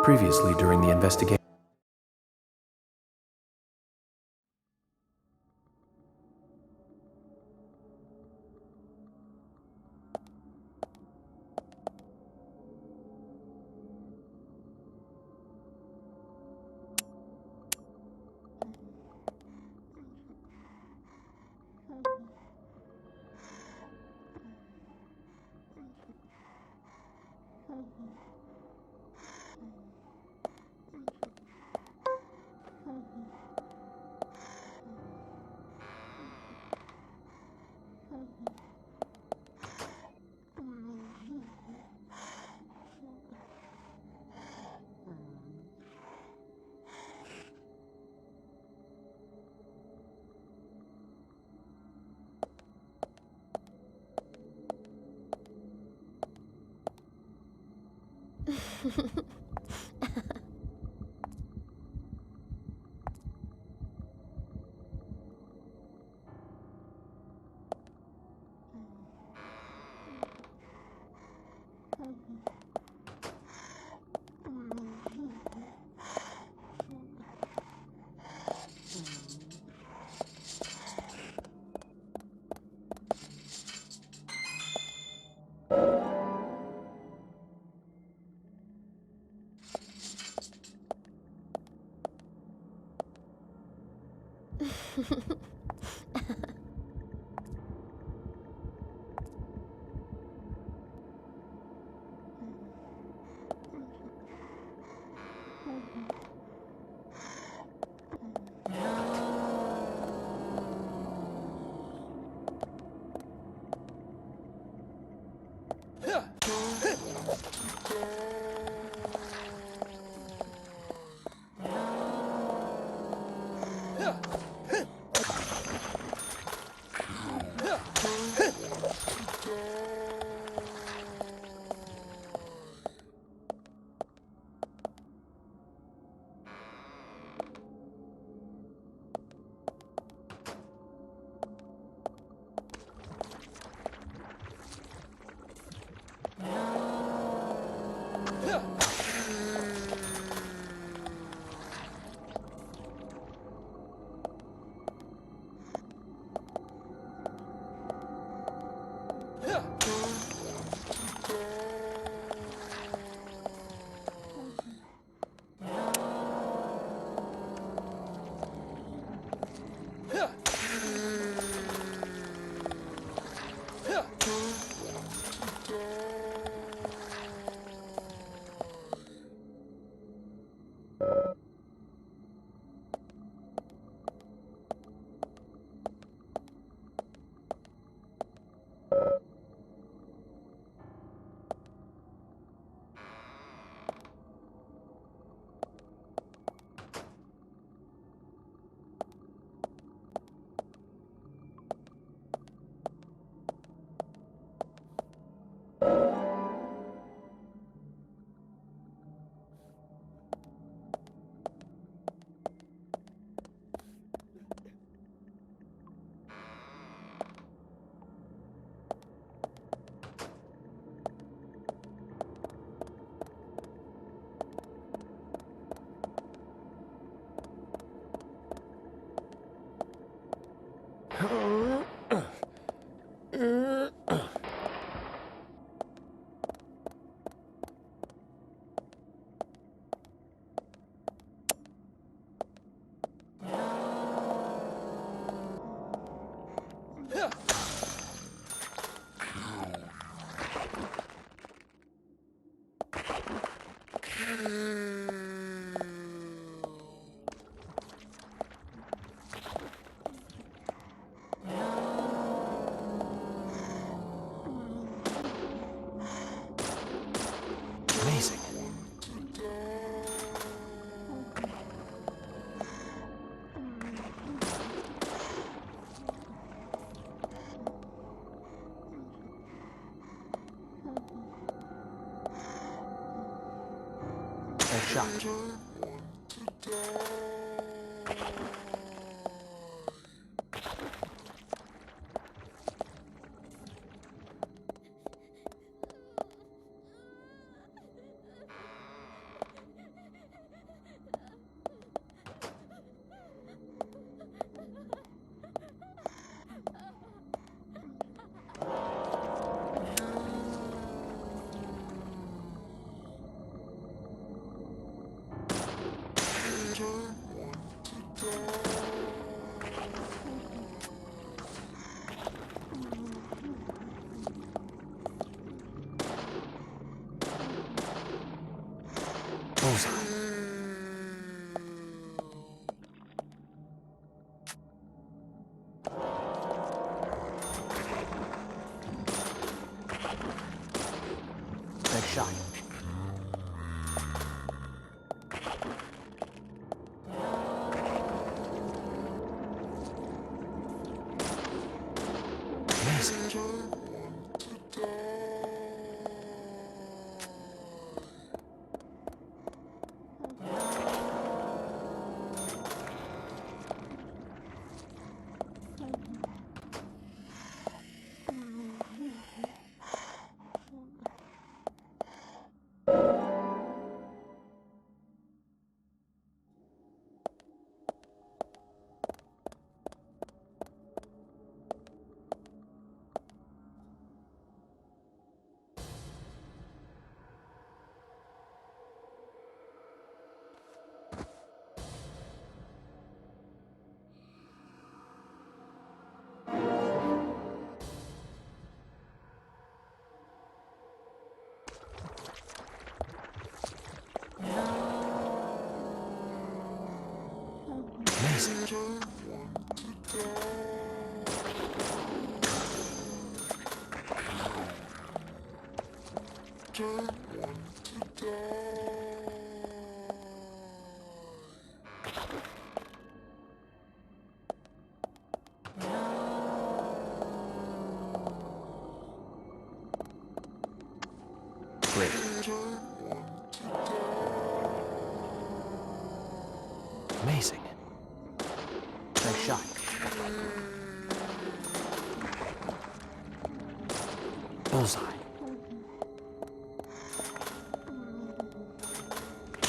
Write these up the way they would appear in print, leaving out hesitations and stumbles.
Previously during the investigation. Amazing. Nice shot. shot. Amazing. Amazing. Great. Amazing. Nice shot. Bullseye.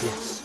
Yes.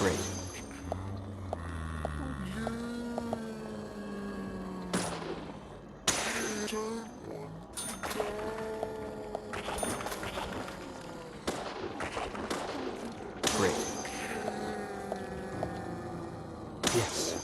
Great. Great. Yes.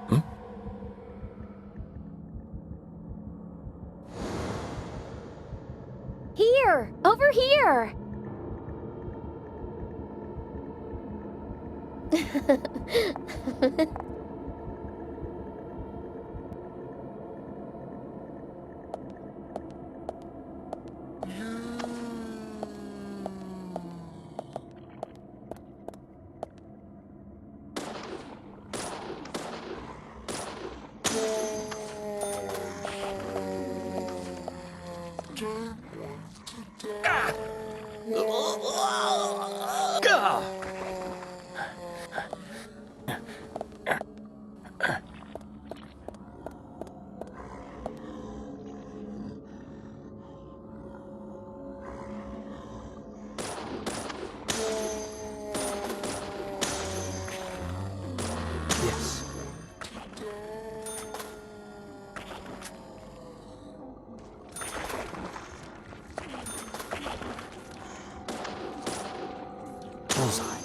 Hmm? Here! Over here! Yes. Bullseye.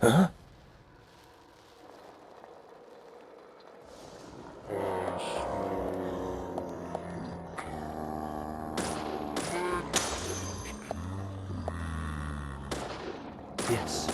Huh? Yes.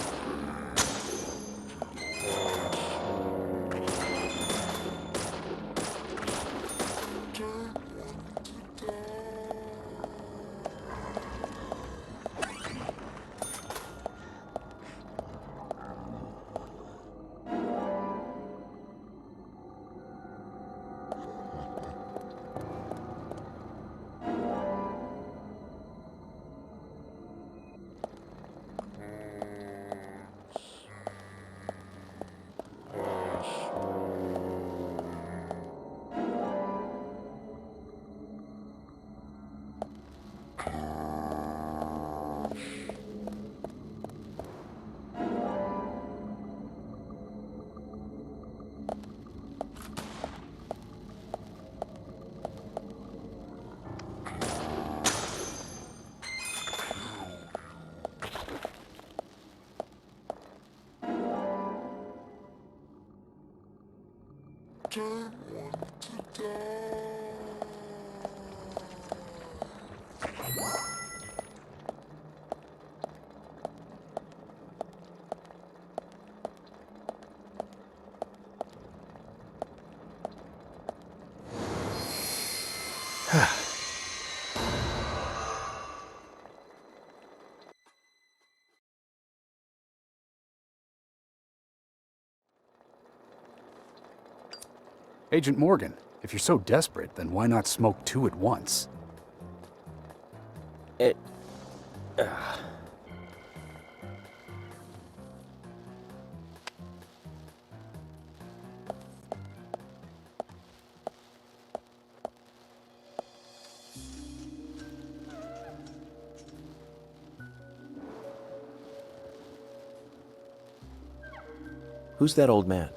Agent Morgan, if you're so desperate, then why not smoke two at once? It... Who's that old man?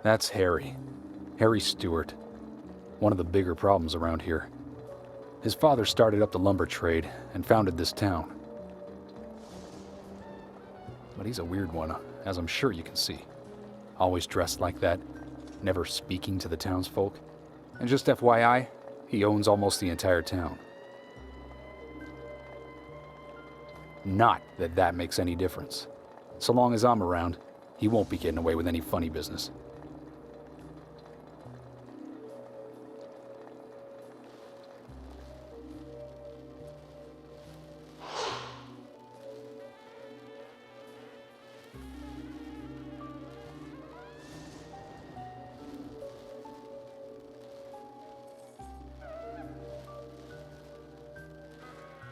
That's Harry. Harry Stewart. One of the bigger problems around here. His father started up the lumber trade and founded this town. But he's a weird one, as I'm sure you can see. Always dressed like that, never speaking to the townsfolk. And just FYI, he owns almost the entire town. Not that that makes any difference. So long as I'm around, he won't be getting away with any funny business.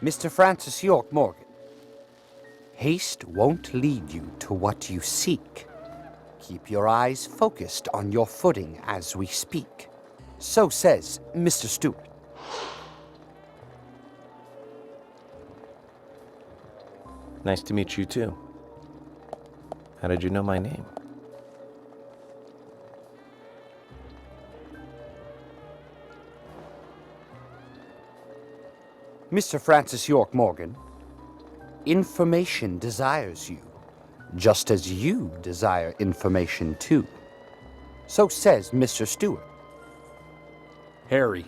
Mr. Francis York Morgan, haste won't lead you to what you seek. Keep your eyes focused on your footing as we speak. So says Mr. Stewart. Nice to meet you, too. How did you know my name? Mr. Francis York Morgan, information desires you, just as you desire information too. So says Mr. Stewart. Harry,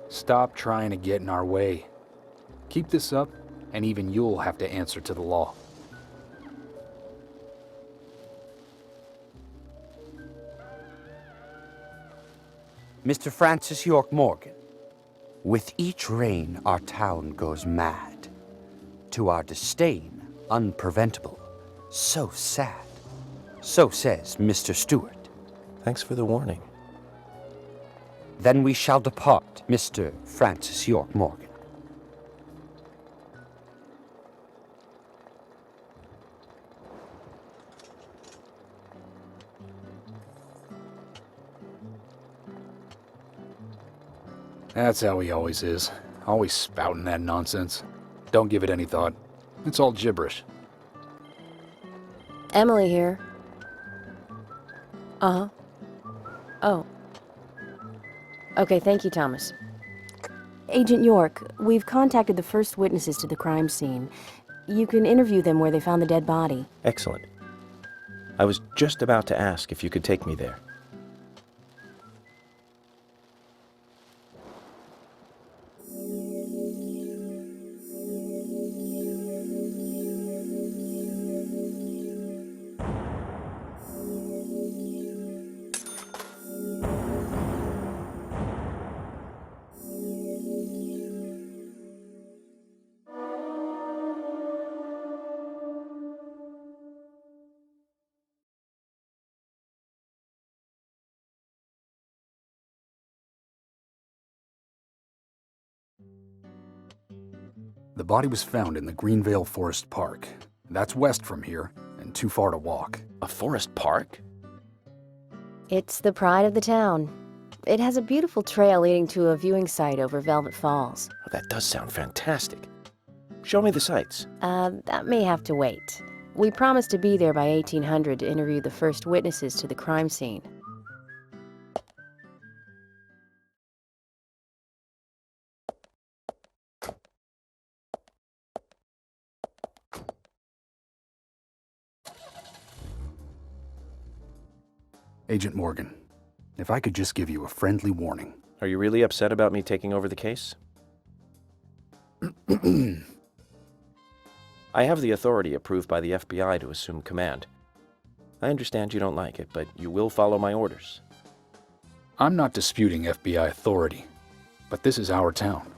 stop trying to get in our way. Keep this up, and even you'll have to answer to the law. Mr. Francis York Morgan, with each rain our town goes mad. To our disdain, unpreventable. So sad. So says Mr. Stewart. Thanks for the warning. Then we shall depart, Mr. Francis York Morgan. That's how he always is. Always spouting that nonsense. Don't give it any thought. It's all gibberish. Emily here. Uh-huh. Oh. Okay, thank you, Thomas. Agent York, we've contacted the first witnesses to the crime scene. You can interview them where they found the dead body. Excellent. I was just about to ask if you could take me there. The body was found in the Greenvale Forest Park. That's west from here, and too far to walk. A forest park? It's the pride of the town. It has a beautiful trail leading to a viewing site over Velvet Falls. Oh, that does sound fantastic. Show me the sights. That may have to wait. We promised to be there by 1800 to interview the first witnesses to the crime scene. Agent Morgan, if I could just give you a friendly warning. Are you really upset about me taking over the case? I have the authority approved by the FBI to assume command. I understand you don't like it, but you will follow my orders. I'm not disputing FBI authority, but this is our town.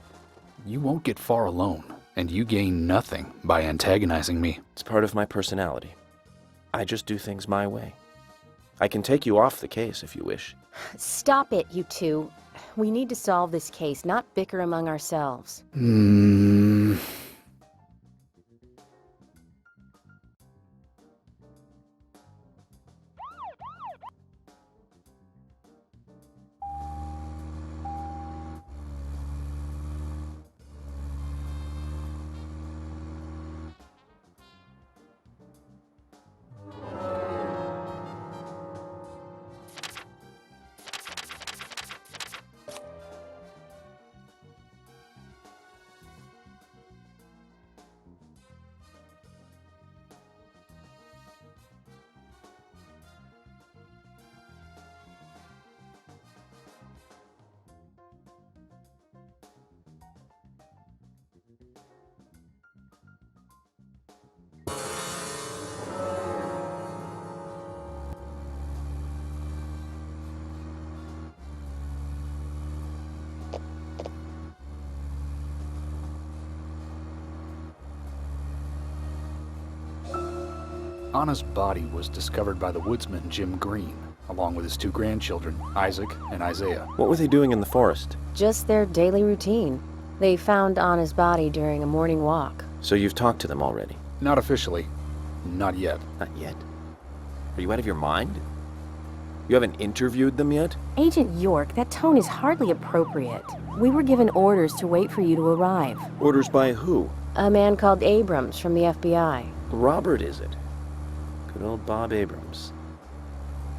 You won't get far alone, and you gain nothing by antagonizing me. It's part of my personality. I just do things my way. I can take you off the case if you wish. Stop it, you two. We need to solve this case, not bicker among ourselves. Anna's body was discovered by the woodsman Jim Green, along with his 2 grandchildren, Isaac and Isaiah. What were they doing in the forest? Just their daily routine. They found Anna's body during a morning walk. So you've talked to them already? Not officially. Not yet. Not yet. Are you out of your mind? You haven't interviewed them yet? Agent York, that tone is hardly appropriate. We were given orders to wait for you to arrive. Orders by who? A man called Abrams from the FBI. Robert, is it? Good old Bob Abrams.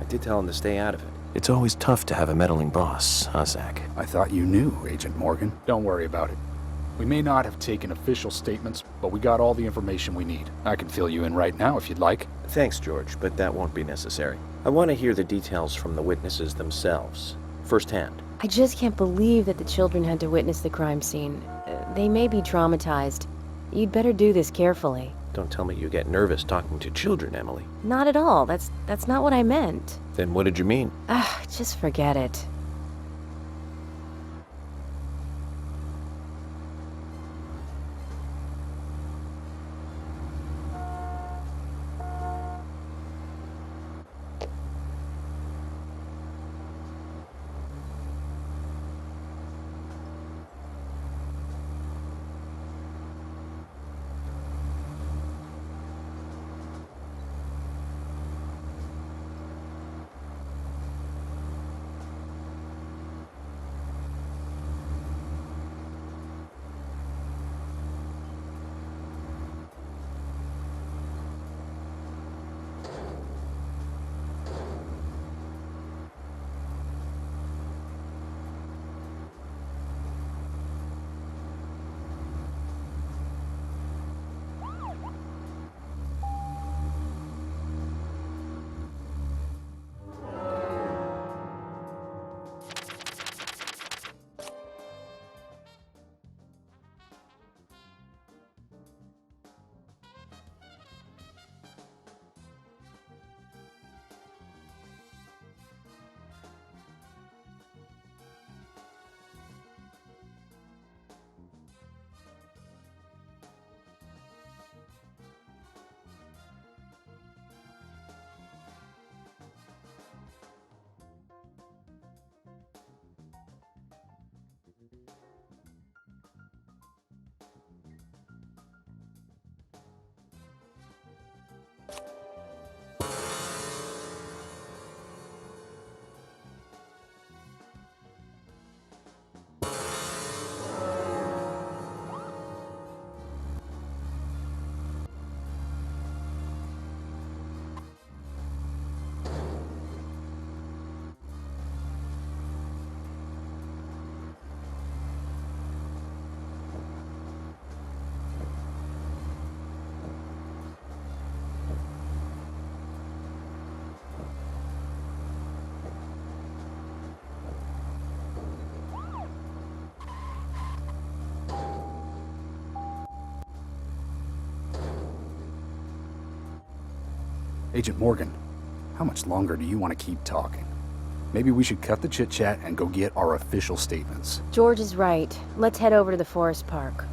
I did tell him to stay out of it. It's always tough to have a meddling boss, huh, Zach? I thought you knew, Agent Morgan. Don't worry about it. We may not have taken official statements, but we got all the information we need. I can fill you in right now if you'd like. Thanks, George, but that won't be necessary. I want to hear the details from the witnesses themselves, firsthand. I just can't believe that the children had to witness the crime scene. They may be traumatized. You'd better do this carefully. Don't tell me you get nervous talking to children, Emily. Not at all. That's not what I meant. Then what did you mean? Just forget it. Agent Morgan, how much longer do you want to keep talking? Maybe we should cut the chit-chat and go get our official statements. George is right. Let's head over to the forest park.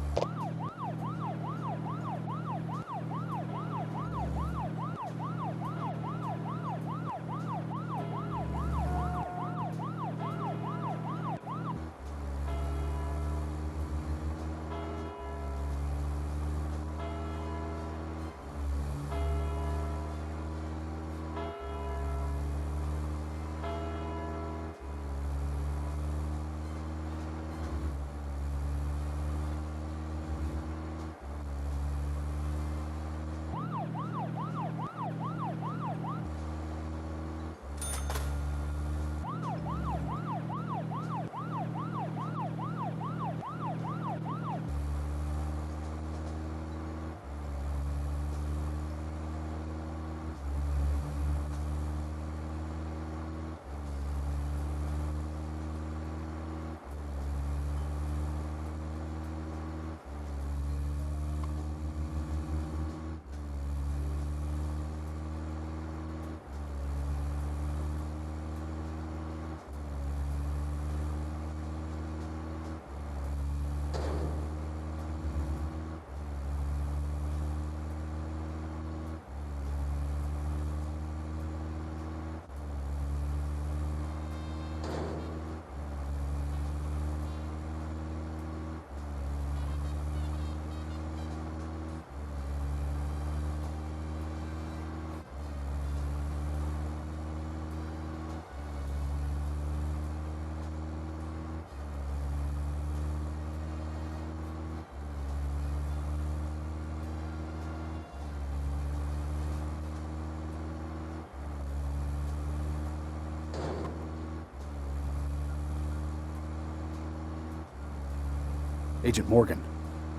Agent Morgan,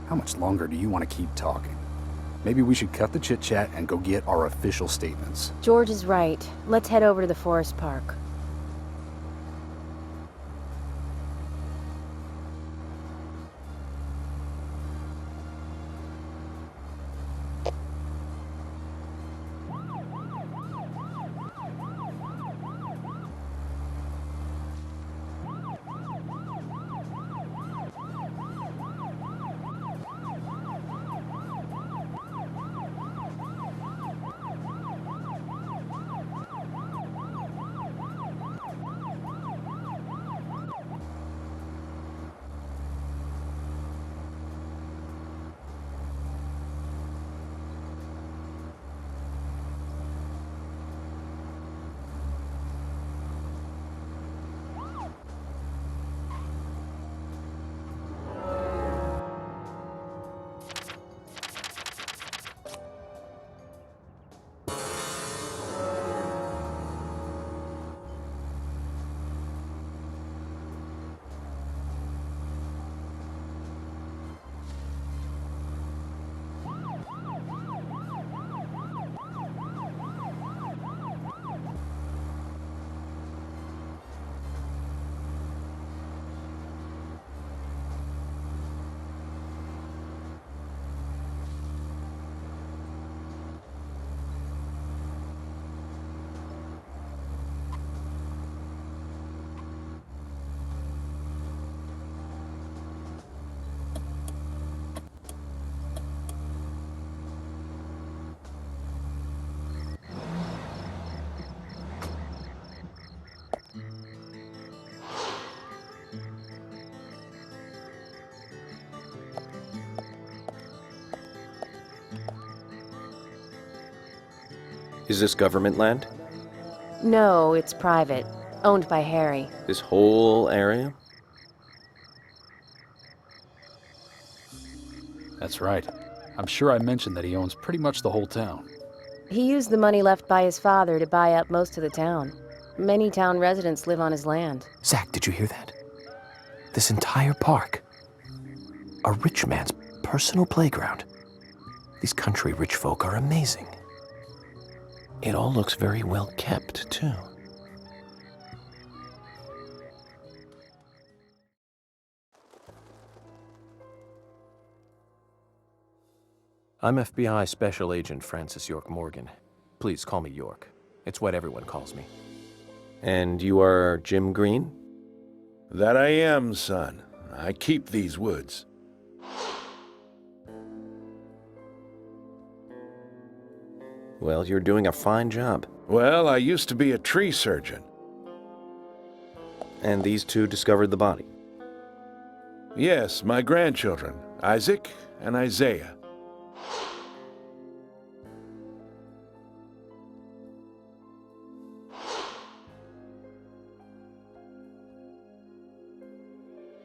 how much longer do you want to keep talking? Maybe we should cut the chit-chat and go get our official statements. George is right. Let's head over to the forest park. Is this government land? No, it's private. Owned by Harry. This whole area? That's right. I'm sure I mentioned that he owns pretty much the whole town. He used the money left by his father to buy up most of the town. Many town residents live on his land. Zach, did you hear that? This entire park. A rich man's personal playground. These country rich folk are amazing. It all looks very well kept, too. I'm FBI Special Agent Francis York Morgan. Please call me York. It's what everyone calls me. And you are Jim Green? That I am, son. I keep these woods. Well, you're doing a fine job. Well, I used to be a tree surgeon. And these two discovered the body. Yes, my grandchildren, Isaac and Isaiah.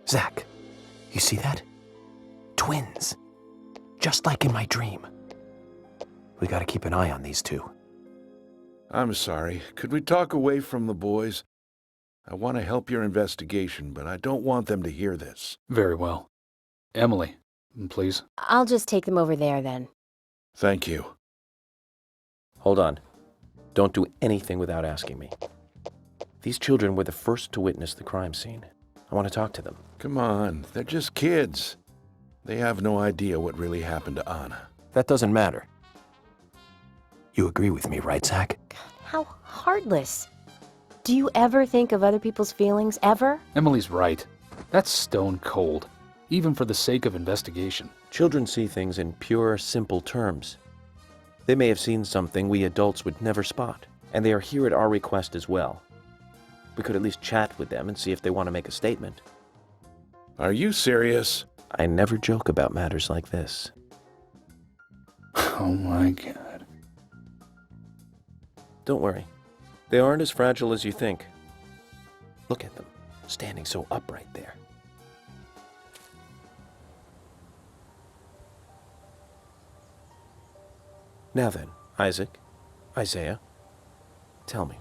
Zach, you see that? Twins. Just like in my dream. We gotta keep an eye on these two. I'm sorry. Could we talk away from the boys? I want to help your investigation, but I don't want them to hear this. Very well. Emily, please. I'll just take them over there then. Thank you. Hold on. Don't do anything without asking me. These children were the first to witness the crime scene. I want to talk to them. Come on, they're just kids. They have no idea what really happened to Anna. That doesn't matter. You agree with me, right, Zach? How heartless. Do you ever think of other people's feelings, ever? Emily's right. That's stone cold, even for the sake of investigation. Children see things in pure, simple terms. They may have seen something we adults would never spot, and they are here at our request as well. We could at least chat with them and see if they want to make a statement. Are you serious? I never joke about matters like this. Oh my God. Don't worry. They aren't as fragile as you think. Look at them, standing so upright there. Now then, Isaac, Isaiah, tell me,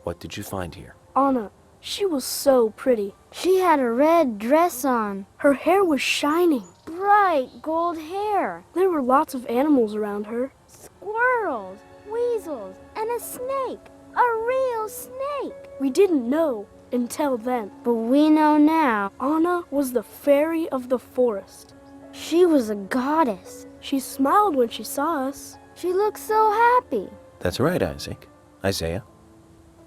what did you find here? Anna, she was so pretty. She had a red dress on. Her hair was shining. Bright gold hair. There were lots of animals around her. Squirrels, weasels, and a snake. A real snake. We didn't know until then. But we know now. Anna was the fairy of the forest. She was a goddess. She smiled when she saw us. She looked so happy. That's right, Isaac. Isaiah.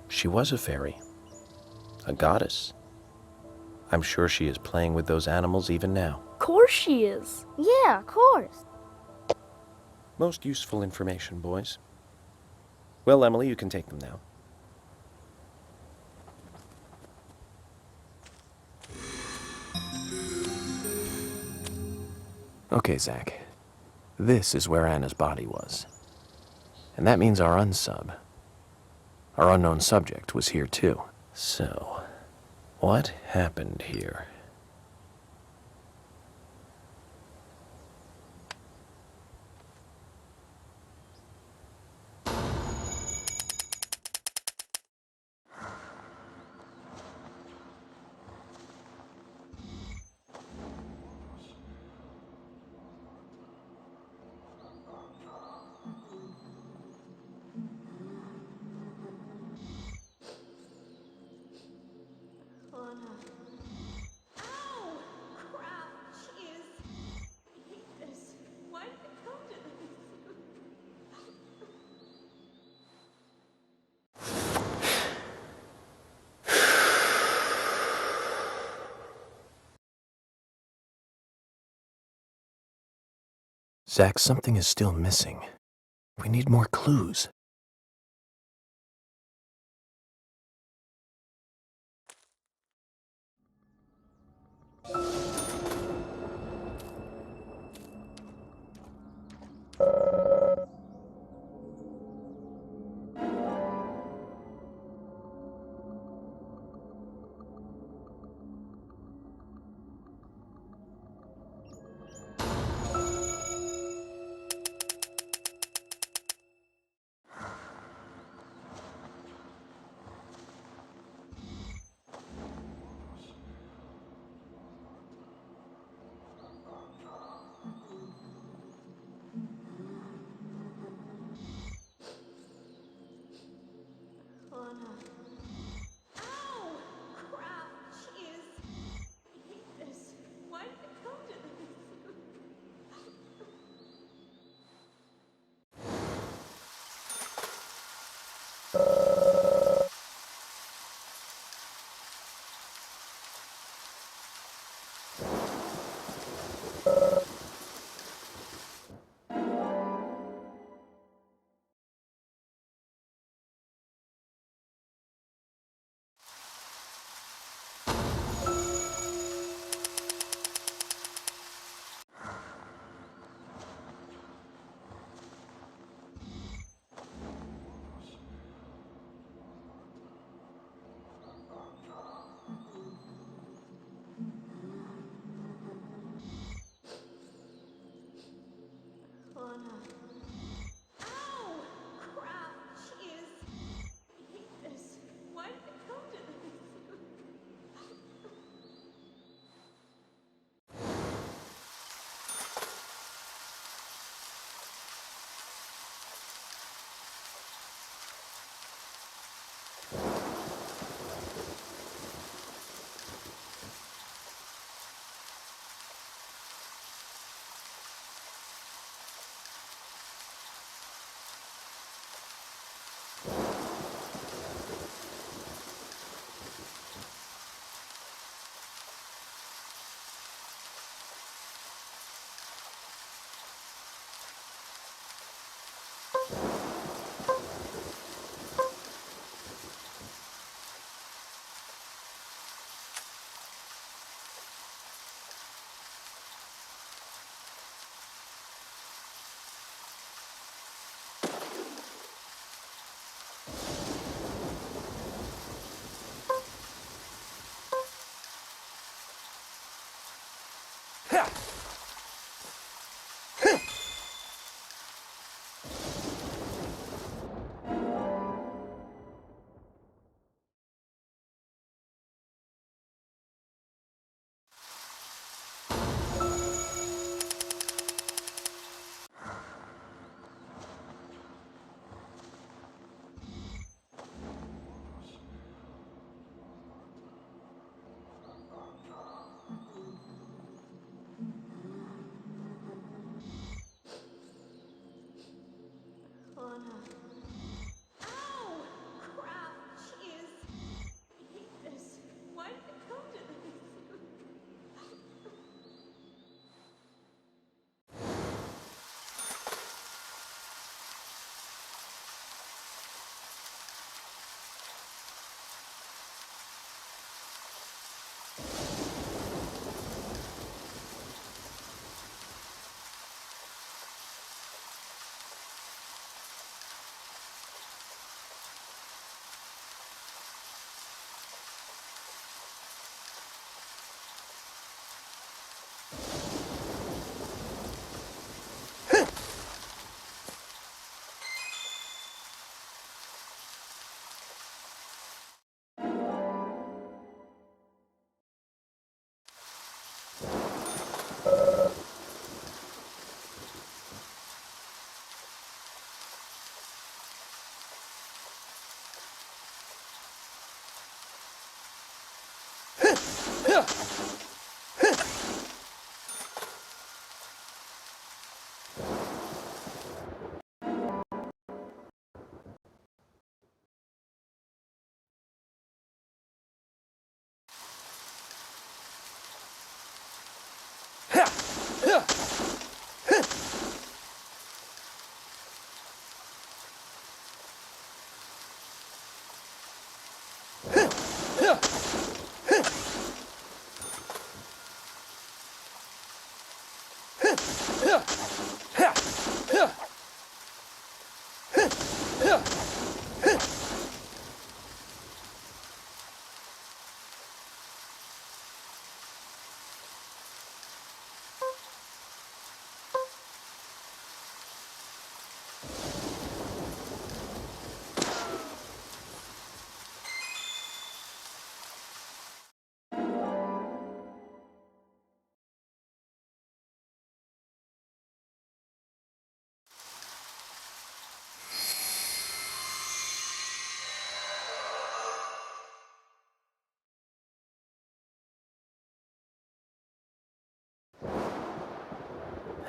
She was a fairy. A goddess. I'm sure she is playing with those animals even now. Of course she is. Yeah, of course. Most useful information, boys. Well, Emily, you can take them now. Okay, Zach. This is where Anna's body was. And that means our unsub, our unknown subject, was here too. So, what happened here? Zach, something is still missing. We need more clues.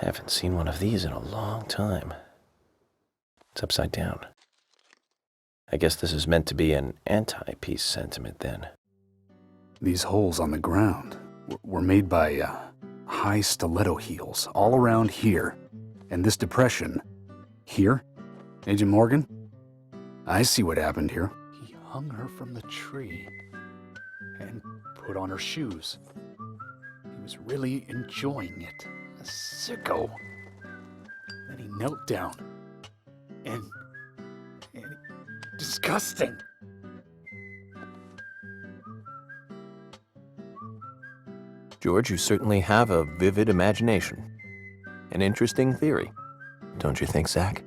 Haven't seen one of these in a long time. It's upside down. I guess this is meant to be an anti-peace sentiment then. These holes on the ground were made by high stiletto heels all around here. And this depression here, Agent Morgan? I see what happened here. He hung her from the tree and put on her shoes. He was really enjoying it. A sicko. Then he knelt down and disgusting. George, you certainly have a vivid imagination. An interesting theory, don't you think, Zach?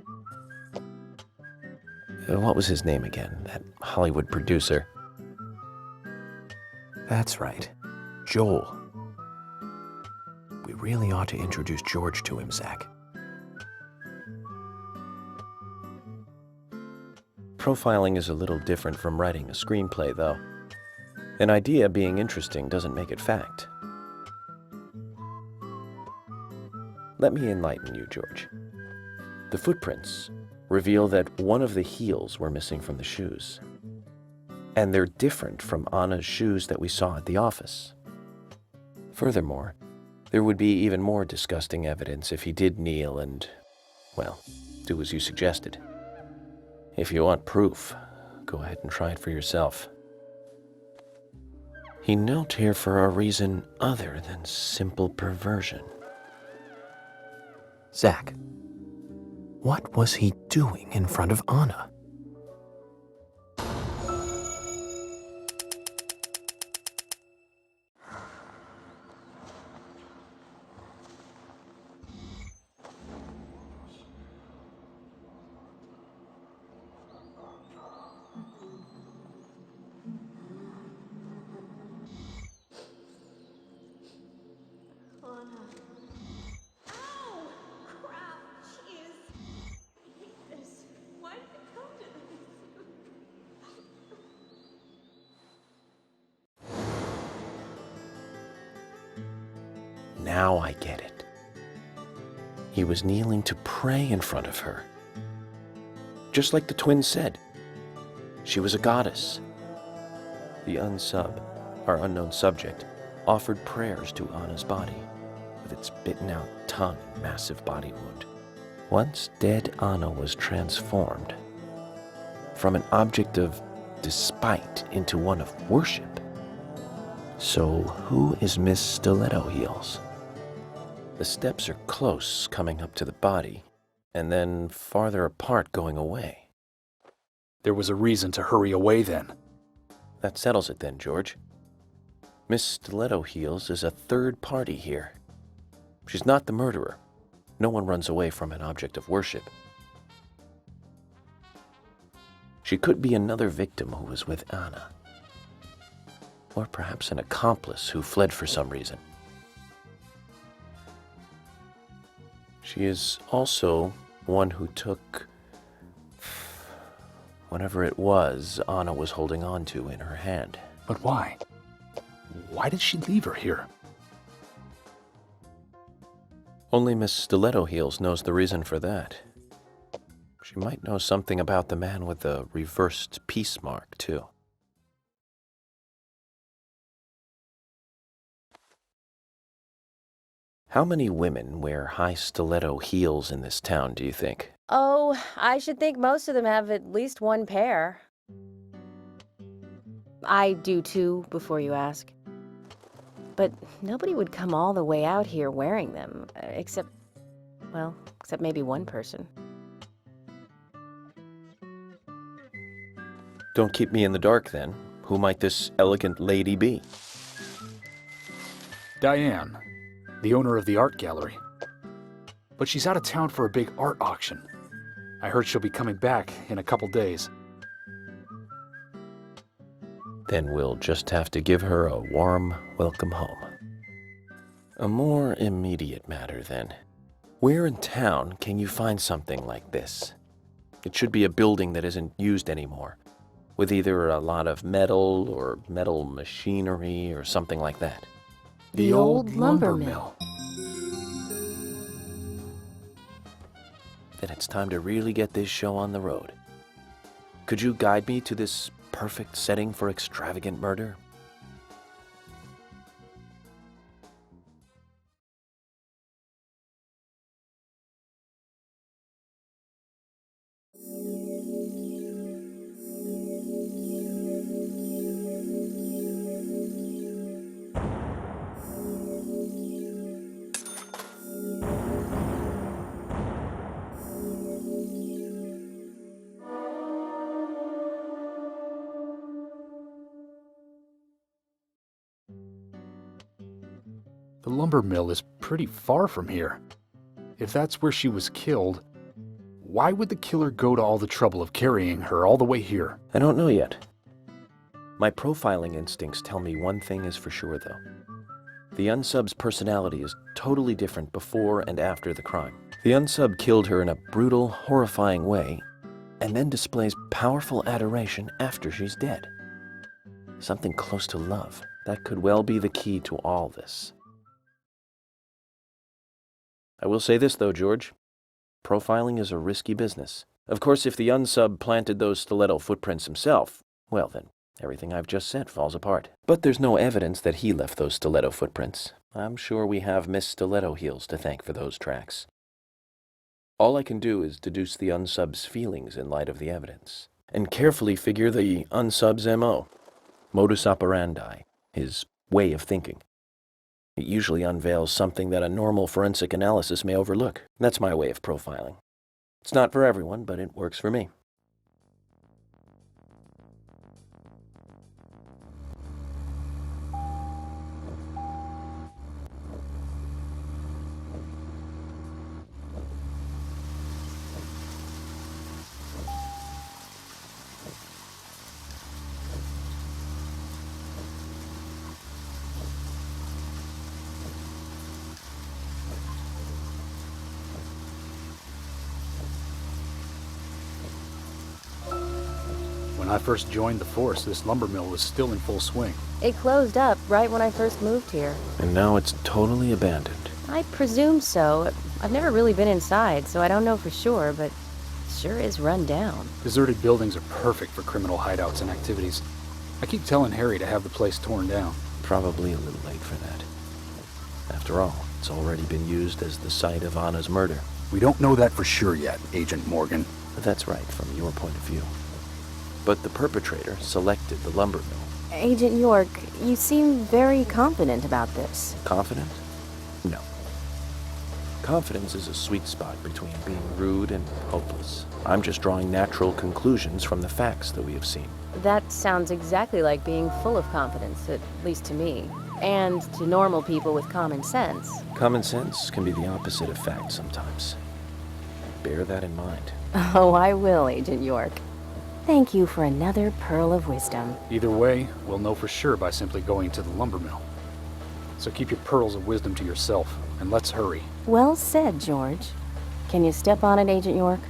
What was his name again? That Hollywood producer. That's right. Joel. We really ought to introduce George to him, Zach. Profiling is a little different from writing a screenplay, though. An idea being interesting doesn't make it fact. Let me enlighten you, George. The footprints reveal that one of the heels were missing from the shoes. And they're different from Anna's shoes that we saw at the office. Furthermore, there would be even more disgusting evidence if he did kneel and, well, do as you suggested. If you want proof, go ahead and try it for yourself. He knelt here for a reason other than simple perversion. Zach, what was he doing in front of Anna? Now I get it. He was kneeling to pray in front of her. Just like the twins said. She was a goddess. The unsub, our unknown subject, offered prayers to Anna's body, with its bitten-out tongue and massive body wound. Once dead Anna was transformed from an object of despite into one of worship. So who is Miss Stiletto Heels? The steps are close coming up to the body, and then farther apart going away. There was a reason to hurry away then. That settles it then, George. Miss Stiletto Heels is a third party here. She's not the murderer. No one runs away from an object of worship. She could be another victim who was with Anna. Or perhaps an accomplice who fled for some reason. She is also one who took whatever it was Anna was holding on to in her hand. But why? Why did she leave her here? Only Miss Stiletto Heels knows the reason for that. She might know something about the man with the reversed peace mark, too. How many women wear high stiletto heels in this town, do you think? Oh, I should think most of them have at least one pair. I do too, before you ask. But nobody would come all the way out here wearing them, except maybe one person. Don't keep me in the dark, then. Who might this elegant lady be? Diane, the owner of the art gallery. But she's out of town for a big art auction. I heard she'll be coming back in a couple days. Then we'll just have to give her a warm welcome home. A more immediate matter, then. Where in town can you find something like this? It should be a building that isn't used anymore, with either a lot of metal or metal machinery or something like that. The old lumber mill. Then it's time to really get this show on the road. Could you guide me to this perfect setting for extravagant murder? The lumber mill is pretty far from here. If that's where she was killed, why would the killer go to all the trouble of carrying her all the way here? I don't know yet. My profiling instincts tell me one thing is for sure, though. The unsub's personality is totally different before and after the crime. The unsub killed her in a brutal, horrifying way, and then displays powerful adoration after she's dead. Something close to love. That could well be the key to all this. I will say this, though, George. Profiling is a risky business. Of course, if the unsub planted those stiletto footprints himself, well then, everything I've just said falls apart. But there's no evidence that he left those stiletto footprints. I'm sure we have Miss Stiletto Heels to thank for those tracks. All I can do is deduce the unsub's feelings in light of the evidence, and carefully figure the unsub's MO, modus operandi, his way of thinking. It usually unveils something that a normal forensic analysis may overlook. That's my way of profiling. It's not for everyone, but it works for me. When I first joined the force, this lumber mill was still in full swing. It closed up right when I first moved here. And now it's totally abandoned. I presume so. I've never really been inside, so I don't know for sure, but it sure is run down. Deserted buildings are perfect for criminal hideouts and activities. I keep telling Harry to have the place torn down. Probably a little late for that. After all, it's already been used as the site of Anna's murder. We don't know that for sure yet, Agent Morgan. But that's right, from your point of view. But the perpetrator selected the lumber mill. Agent York, you seem very confident about this. Confident? No. Confidence is a sweet spot between being rude and hopeless. I'm just drawing natural conclusions from the facts that we have seen. That sounds exactly like being full of confidence, at least to me. And to normal people with common sense. Common sense can be the opposite of fact sometimes. Bear that in mind. Oh, I will, Agent York. Thank you for another pearl of wisdom. Either way, we'll know for sure by simply going to the lumber mill. So keep your pearls of wisdom to yourself, and let's hurry. Well said, George. Can you step on it, Agent York?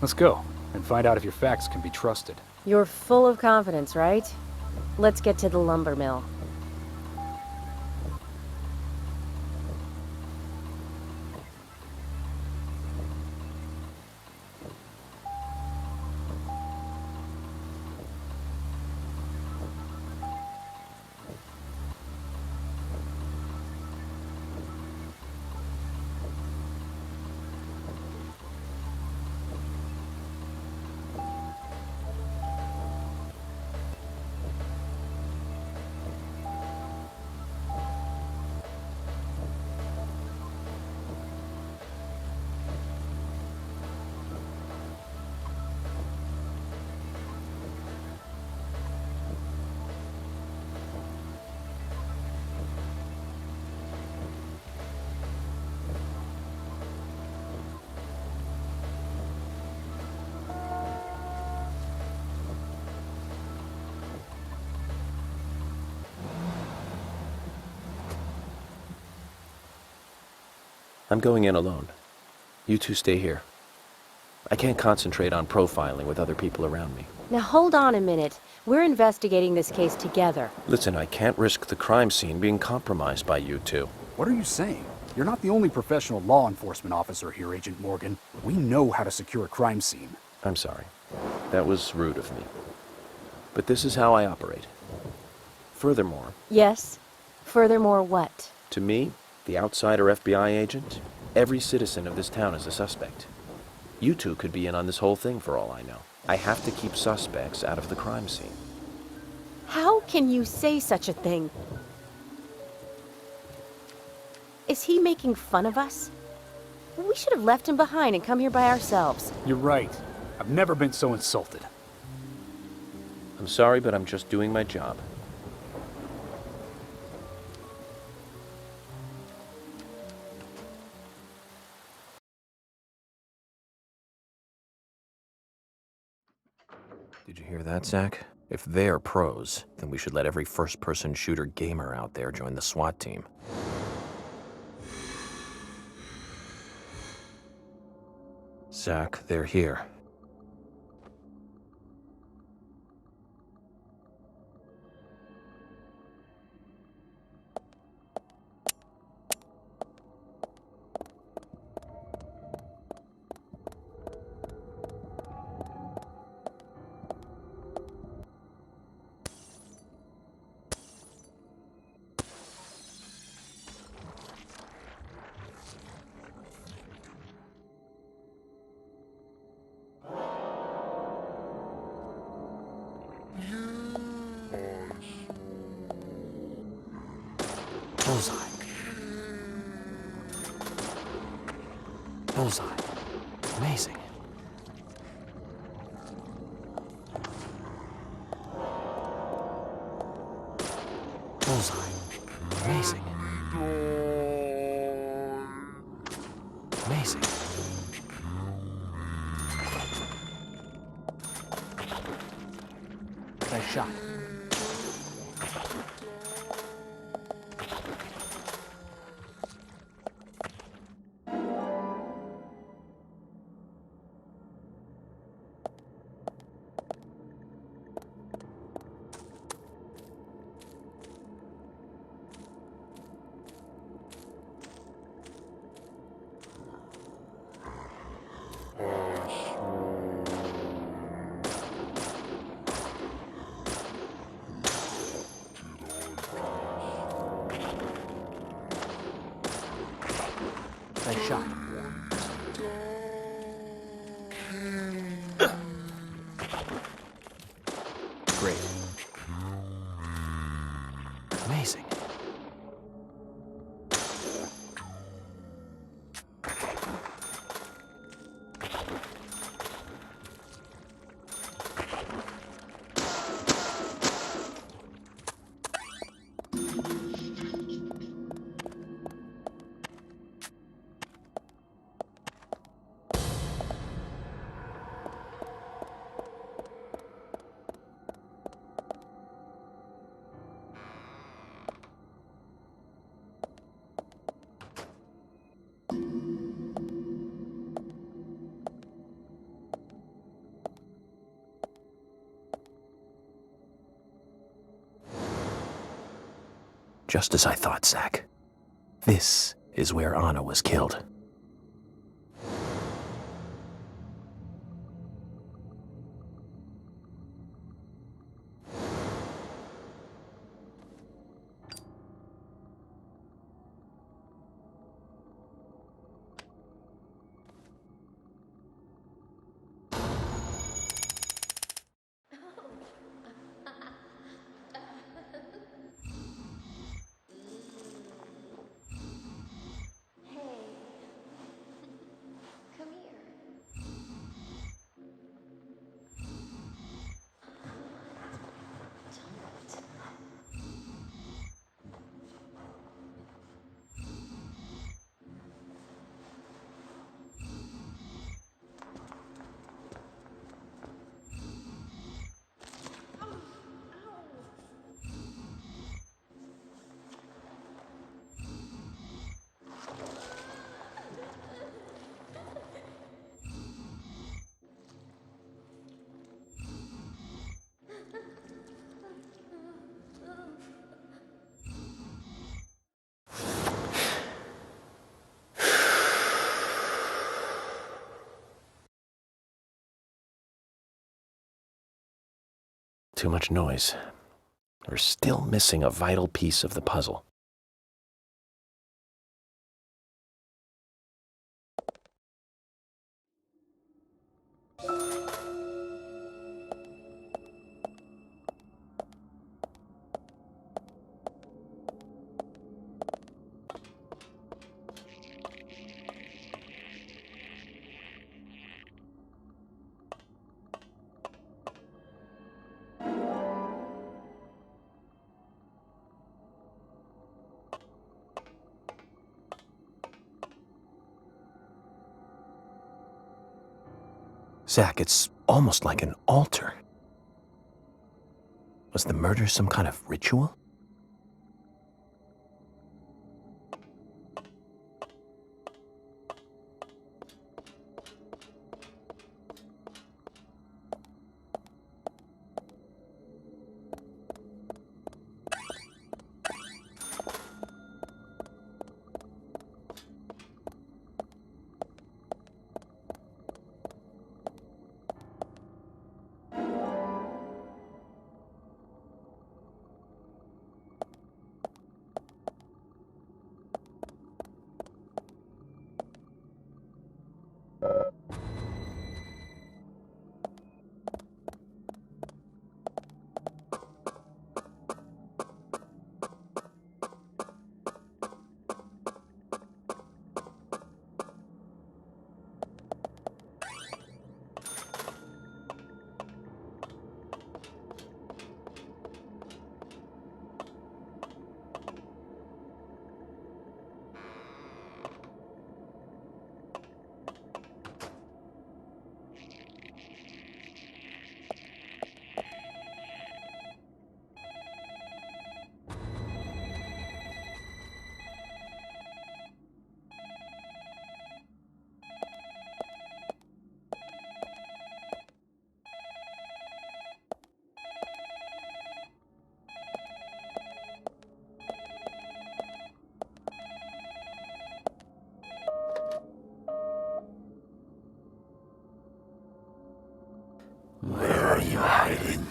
Let's go, and find out if your facts can be trusted. You're full of confidence, right? Let's get to the lumber mill. I'm going in alone. You two stay here. I can't concentrate on profiling with other people around me. Now hold on a minute. We're investigating this case together. Listen, I can't risk the crime scene being compromised by you two. What are you saying? You're not the only professional law enforcement officer here, Agent Morgan. We know how to secure a crime scene. I'm sorry. That was rude of me. But this is how I operate. Furthermore, Yes? Furthermore, what? to me, the outsider FBI agent, every citizen of this town is a suspect. You two could be in on this whole thing for all I know. I have to keep suspects out of the crime scene. How can you say such a thing? Is he making fun of us? We should have left him behind and come here by ourselves. You're right. I've never been so insulted. I'm sorry, but I'm just doing my job. Did you hear that, Zach? If they're pros, then we should let every first-person shooter gamer out there join the SWAT team. Zach, they're here. Bullseye. Bullseye. Amazing. Bullseye. Amazing. Amazing. Nice shot. Nice shot. Great. Amazing. Just as I thought, Zach. This is where Anna was killed. Too much noise. We're still missing a vital piece of the puzzle. Zach, it's almost like an altar. Was the murder some kind of ritual? Where are you hiding?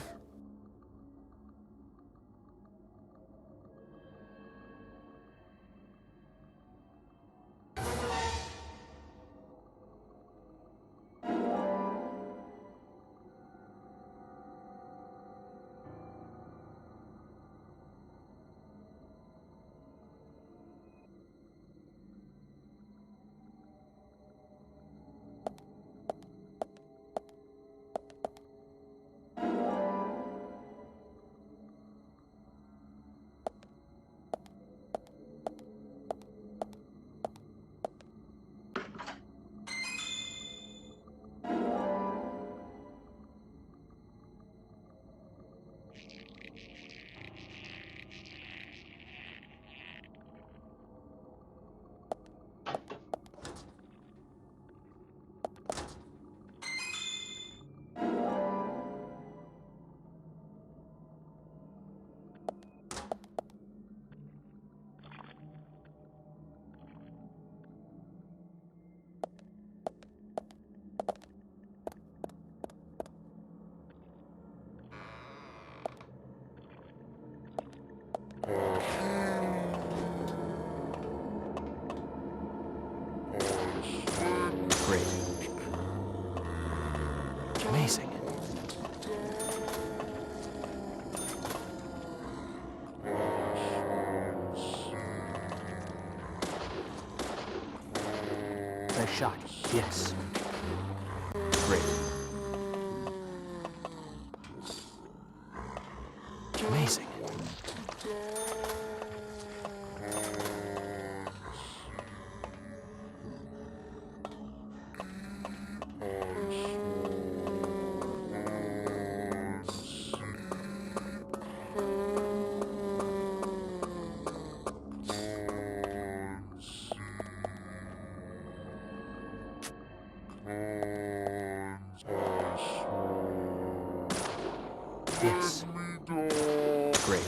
Great. Amazing. Nice shot. Yes. Great. Amazing. Yes. Great.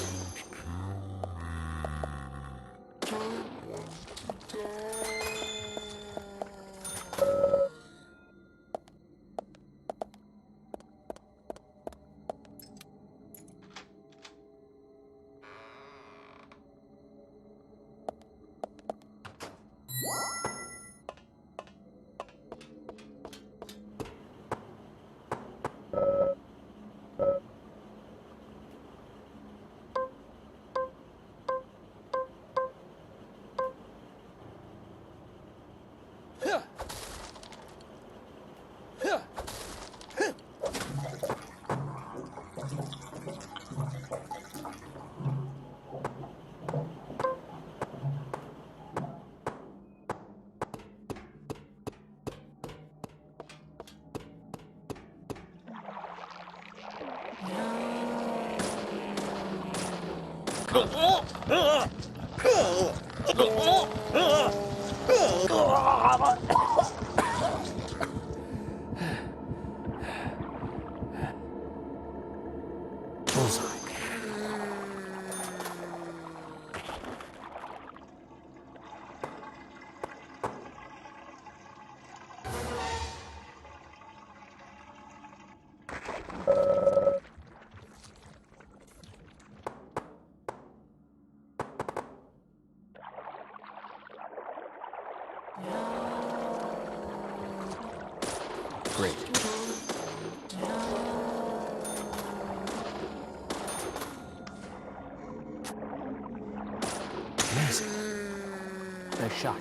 Bullseye. Great. Amazing. Nice shot.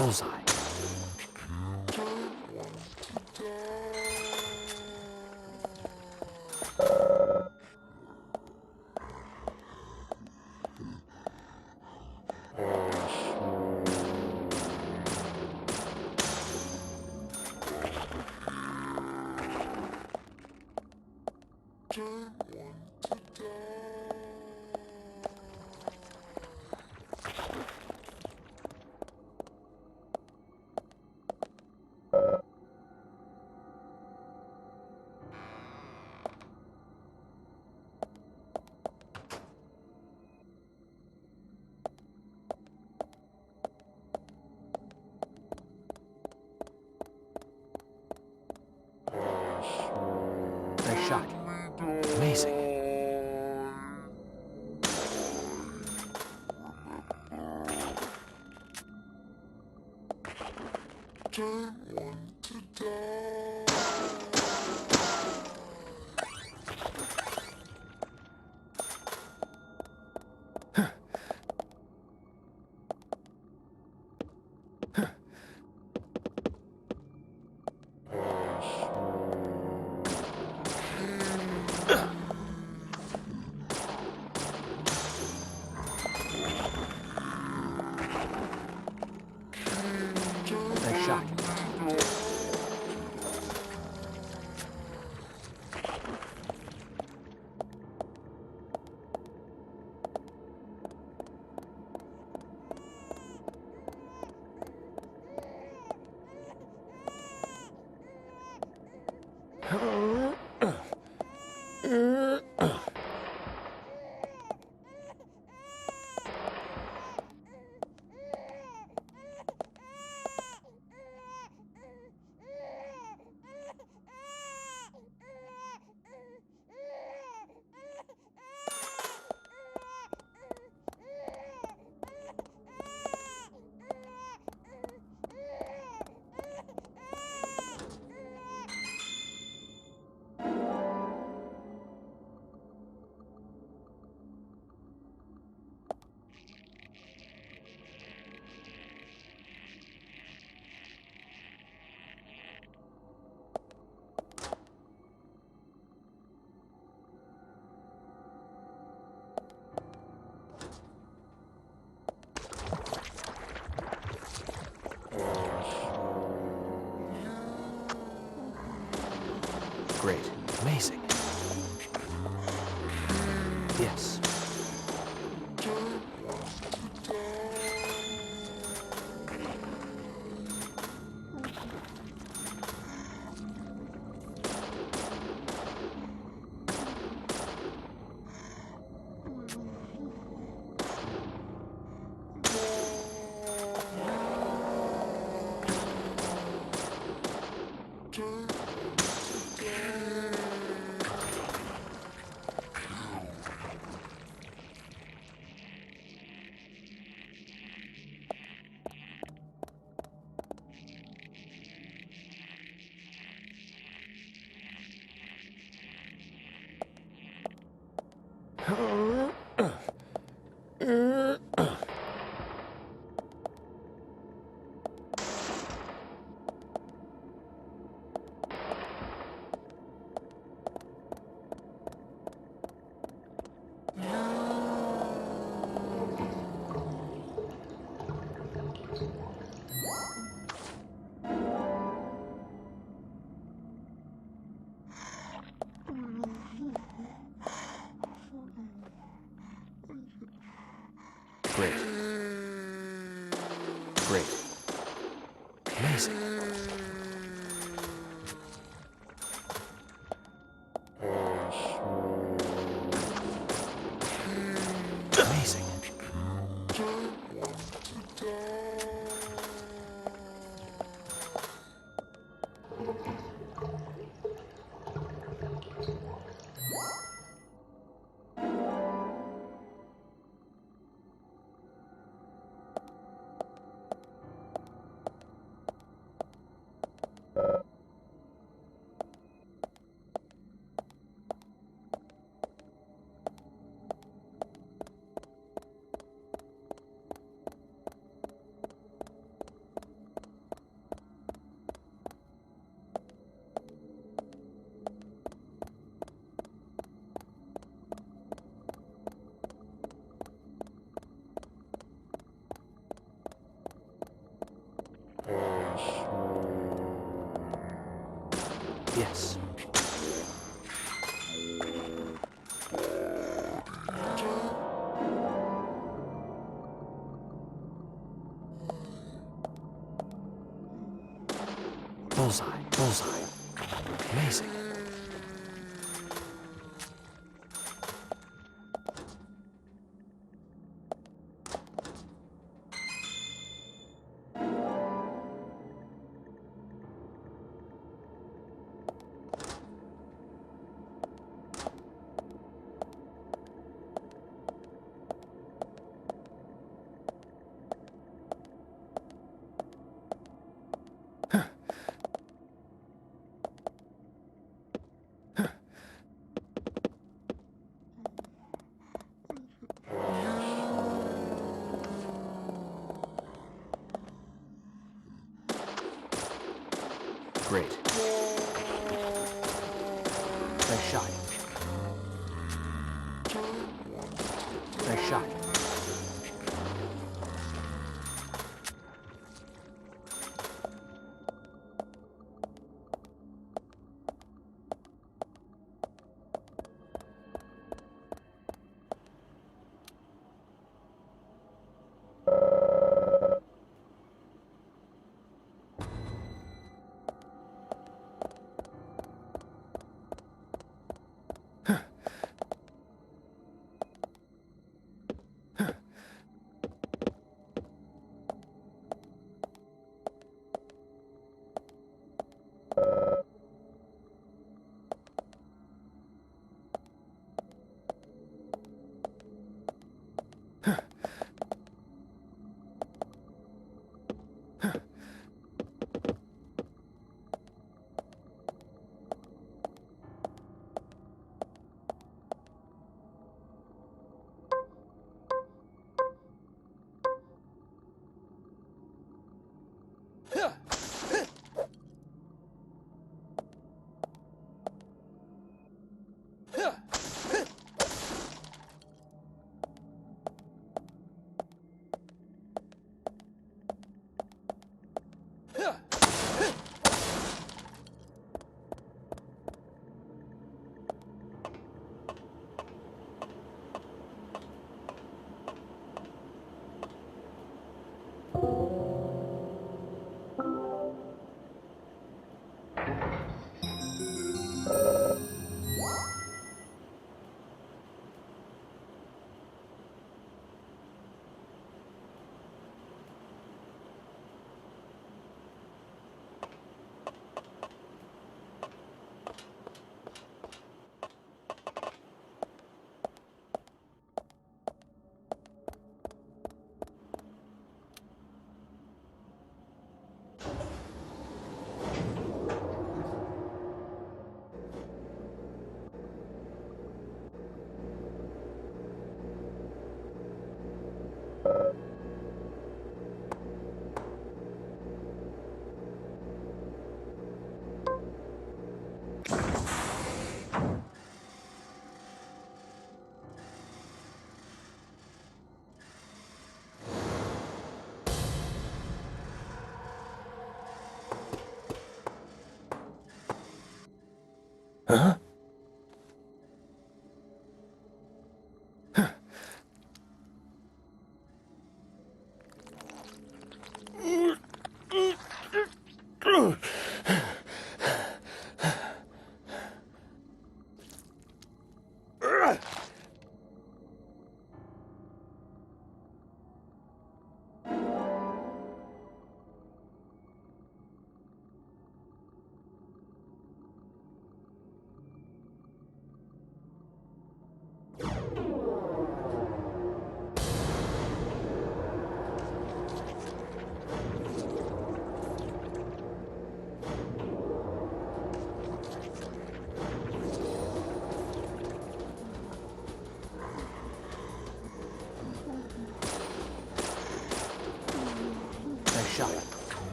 Bullseye. Nice shot. Amazing. Nice shot. Amazing. Yes. Great. Great. Amazing. Amazing. Yes. Bullseye. Bullseye. Amazing. Great. Nice shot. Nice shot. Huh?